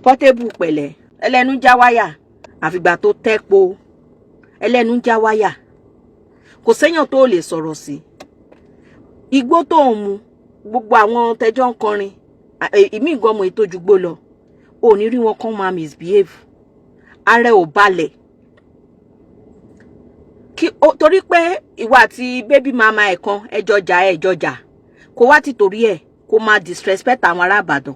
Portable pẹ̀lẹ́ ẹlẹ́nu já wáyà àfìgbà tó tẹ́po ẹlẹ́nu já wáyà kò séyàn tó lè sọ̀rọ̀ sí igbó tó ń mu gbogbo àwọn tẹjọ́ ń kọrin ìmí ìgọ́mọ ètò jùgbó lọ ò ní rí wọn kàn máa misbehave ààrẹ ò balẹ̀ torí pé ìwà àti baby mama ẹ̀ kan ẹjọjà kó wá ti torí ẹ̀ kó máa disrespect àwọn ará Ìbàdàn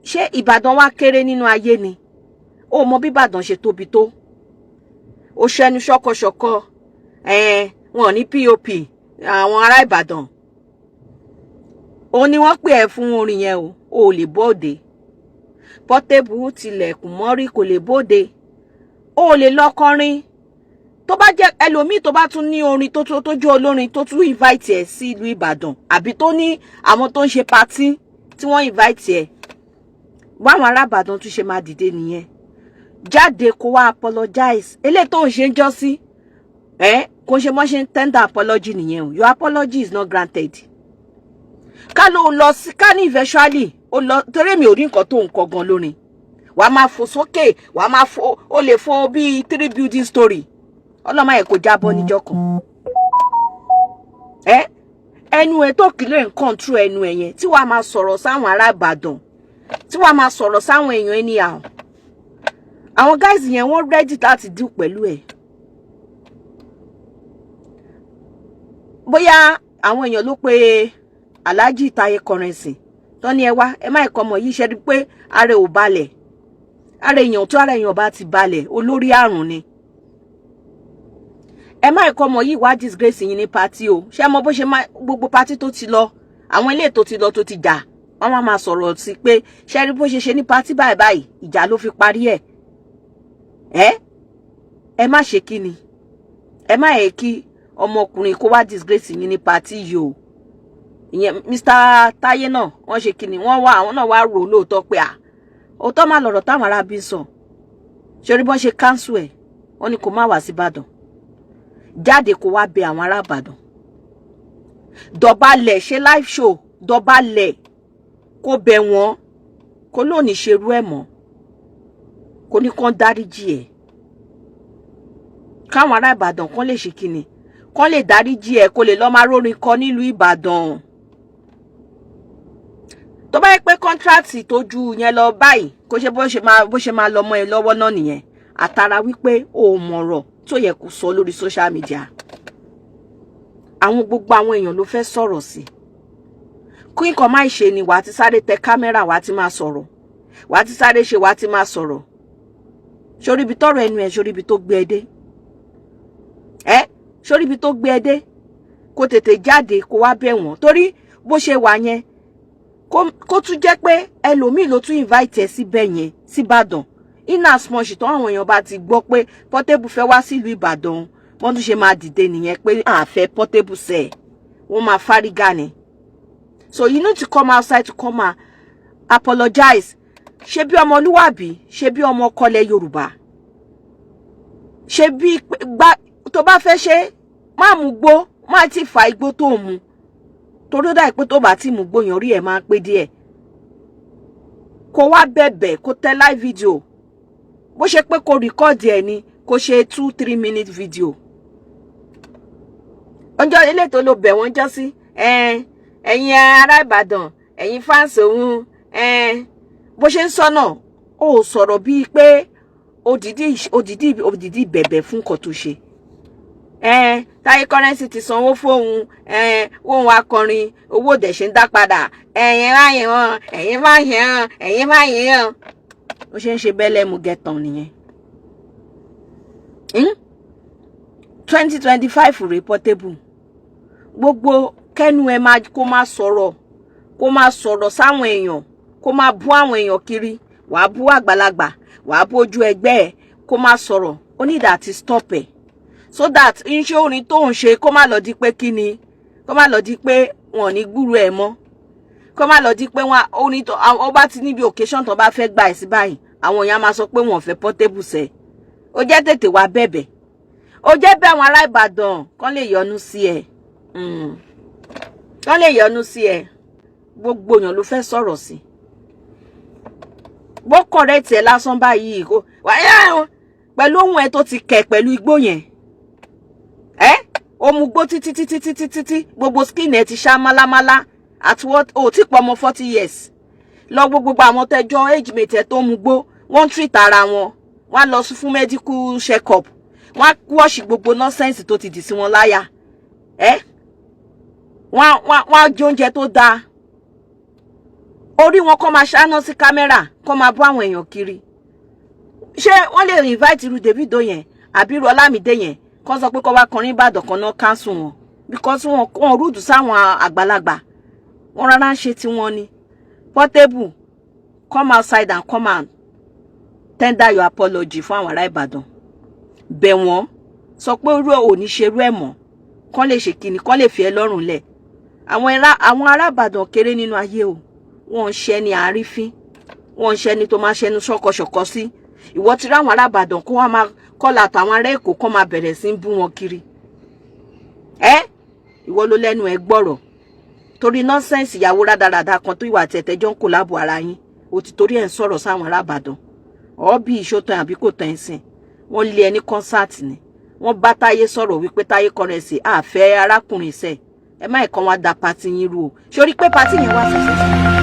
ṣé Ìbàdàn wá kéré nínú ayé ni ó mọ bí Ìbàdàn ṣe tóbi tó ó ṣẹnu ṣọkọṣọkọ wọn ní POP àwọn ará Ìbàdàn ó ní wọ́n pè ẹ́ fún orin yẹn o ò lè bóde Portable tilẹ̀kùn mọ́rí kò lè bóde ó lè lọ kọrin tó bá jẹ́ ẹlòmíì tó bá tún ní orin tó jó olórin tó tún invite ẹ̀ sí ìlú Ìbàdàn àbí tó ní àwọn tó ń ṣe party tí wọ́n invite ẹ̀ báwọn ará Ìbàdàn tún ṣe máa dìde nìyẹn jáde kó wá apologize eléyìí tó ń ṣe ń jọ́ sí kò ṣe mọ́ ṣe ń tender apology nìyẹn o your apology is not granted ká ló lọ sí ká ní eventually ó lọ torí mi ò rí nǹkan tó ń kọ gan lórin wàá máa fò sókè wàá máa fò ó lè fò bíi 3 building story ọlọ́mọ ẹ̀ kò jábọ́ níjọ́ kan ẹnu ẹ̀ tó kílẹ̀ ń control ẹnu ẹ̀ yẹn tí wàá máa sọ̀rọ̀ sáwọn ará Ìbàdàn tí wàá máa sọ̀rọ̀ sáwọn èèyàn anyhow àwọn guys yẹn wọ́n ready láti deal pẹ̀lú ẹ̀ bóyá àwọn èèyàn ló pe Alhaji Taye Currency tó ní ẹ wá ẹ má ẹ̀kọ́ ọmọ yìí ṣe rí pé ara ò balẹ̀ ara èèyàn tó ara èèyàn bá ti balẹ̀ olórí àrùn ni ẹ má ẹ̀kọ́ ọmọ yìí wá disgrace yín ní party o ṣé mọ bó ṣe má gbogbo party tó ti lọ àwọn ilé tó ti lọ tó ti jà wọ́n máa sọ̀rọ̀ sí pé ṣé rí bó ṣe ní party báyìí ìjà ló fi parí ẹ̀ ẹ má ṣe kíni ẹ má yẹ kí ọmọkùnrin kó wá disgrace yín ní party yìí o ìyẹn Mr. Taye náà wọ́n ṣe kíni wọ́n wá àwọn náà wá rò lóòótọ́ pé òótọ́ má lọ̀rọ̀ táwọn ará bí sọ ṣe rí bọ́n ṣe cancel ẹ̀ wọ́n ní kó má wá sí Ìbàdàn jáde kó wá bẹ àwọn ará Ìbàdàn dọ̀bálẹ̀ ṣe live show dọ̀bálẹ̀ kó bẹ wọ́n kó lónìí ṣerú ẹ̀ mọ́ kó ní kán dáríjì ẹ̀ káwọn ará Ìbàdàn kán lè ṣe kíni kán lè dáríjì ẹ̀ kó lè lọ máa rórin kọ nílùú Ìbàdàn tó bá yẹ pé kọ́ńtrátì tó ju yẹn lọ báyìí kó ṣe bó ṣe máa lọ mọ́ ẹ lọ́wọ́ náà nìyẹn àtàrà wípé o mọ̀rọ̀ tó yẹ kó sọ lórí social media gbogbo àwọn èèyàn ló fẹ́ sọ̀rọ̀ sí kí nǹkan má ṣe ni wàá ti sáré tẹ kámẹ́rà wàá ti máa sọ̀rọ̀ wàá ti sáré ṣe wàá ti máa sọ̀rọ̀ sórí ibi tọ́rọ̀ ẹnu ẹ̀ sórí ibi tó gbé ẹ dé sórí ibi tó gbé ẹ dé kó tètè jáde kó wá bẹ̀ wọ́n torí bó ṣe wà yẹn kó tún jẹ́ pé ẹlòmíì ló tún invite ẹ síbẹ̀ yẹn síbàdàn in as much tó àwọn èèyàn bá ti gbọ́ pé Portable fẹ́ wá sílùú Ìbàdàn wọ́n tún ṣe máa dìde nìyẹn pé àfẹ́ Portable sẹ̀ wọ́n máa fárígà ni so you need to come outside to come and apologize ṣe bí ọmọlúwàbí ṣe bí ọmọ ọkọlẹ̀ Yorùbá ṣe bí tó bá fẹ́ ṣe má mú gbó má ti fa igbó tó mu torí dá pé tó bá ti mú gbó yan rí ẹ̀ máa pé díẹ̀ kó wá bẹ̀bẹ̀ kó tẹ live video bó ṣe pé kó record ẹ̀ ni kó ṣe 2-3 minute video ọjọ́ ilé tó lọ bẹ̀ wọ́n jọ sí ẹ̀yin ará Ìbàdàn ẹ̀yin fans òun bó ṣe ń sọ́nà ó sọ̀rọ̀ bíi pé òdìdí bẹ̀bẹ̀ fún nǹkan tó ṣe Taye Currency ti sanwó fóun wóun akọrin owó dẹ̀ ṣe ń dá padà ẹ̀yin má yẹn hàn ẹ̀yin má yẹn hàn ẹ̀yin má yẹn hàn ó ṣe ń ṣe bẹ́lẹ̀ mú gẹ̀tàn nìyẹn 2025 rèé Portable gbogbo kẹ́nu ẹ kó máa sọ̀rọ̀ sáwọn èèyàn kó máa bú àwọn èèyàn kiri wàá bú àgbàlagbà wàá bú ojú ẹgbẹ́ ẹ kó máa sọ̀rọ̀ ó ní ìdá stop ẹ̀ so that iṣẹ́ orin tó ń ṣe kó má lọ di pé kíni kó má lọ di pé wọn ò ní gbúrú ẹ̀ mọ́ kó má lọ di pé wọn orin tó àwọn bá ti níbi occasion tó bá fẹ́ gbà ẹ̀ sí báyìí àwọn èèyàn máa sọ pé wọn ò fẹ́ Portable sẹ̀ ó jẹ́ tètè wá bẹ̀bẹ̀ ó jẹ́ bẹ́ àwọn ará Ìbàdàn kán lè yọ́nú sí ẹ̀ kán lè yọ́nú sí ẹ̀ gbogbo èèyàn ló fẹ́ sọ̀rọ̀ sí bó correct ẹ lásán báyìí kó pẹ̀lú ohun ẹ tó ti kẹ̀ pẹ̀lú igbó yẹn ó mu gbó títí gbogbo skin ẹ ti ṣá málámálá at what ti pọ̀ ọmọ 40 years lọ gbogbo àwọn tẹjọ age mate ẹ tó mu gbó wọ́n treat ara wọn wọ́n lọ fún medical check up wọ́n wash gbogbo nonsense tó ti dì sí wọn láyà wọ́n jẹ oúnjẹ tó dáa orí wọn kọ́ máa ṣáná sí kámẹ́rà kọ́ máa bọ́ àwọn èèyàn kiri ṣé wọ́n lè invite irú Davido yẹn àbí irú Ọlámídé yẹn kọ́ sọ pé kọ́ wá kọrin Ìbàdàn kan náà cancel wọn because wọn rúdù sáwọn àgbàlagbà wọn rárá ń ṣe tí wọ́n ní Portable come outside and come and tender your apology fún àwọn ará Ìbàdàn bẹ̀ wọ́n sọ pé irú ò ní ṣerú ẹ̀ mọ́ kán lè ṣe kíni kán lè fi ẹ́ lọ́rùn lẹ̀ àwọn ará Ìbàdàn kéré nínú ayé o wọ́n ń ṣe ní àrífín wọ́n ń ṣe ní tó máa ṣẹnu ṣọkọṣọkọ sí ìwọ ti ráwọn ará Ìbàdàn kó wá máa kọ́lá àtàwọn ará Èkó kán máa bẹ̀rẹ̀ sí bú wọn kiri ìwọ ló lẹ́nu ẹ gbọ́rọ̀ torí nọ́nsẹ́ǹsì ìyàwó rádaràda kan tó ìwà àtẹ̀tẹ̀jọ́ ń kò láàbò ara yín o ti torí ẹ̀ ń sọ̀rọ̀ sáwọn ará Ìbàdàn bí ìṣòtàn àbí kò tán ẹ̀sìn wọ́n lé ẹni kọ́nsáàtì ni wọ́n bá Táyé sọ̀rọ̀ wípé Táyé Currency àfẹ́ arákùnrin sẹ̀ ẹ má ẹ̀kan wá da pati yín rú o ṣorí pé pati yẹn wá sọ̀sọ̀sọ̀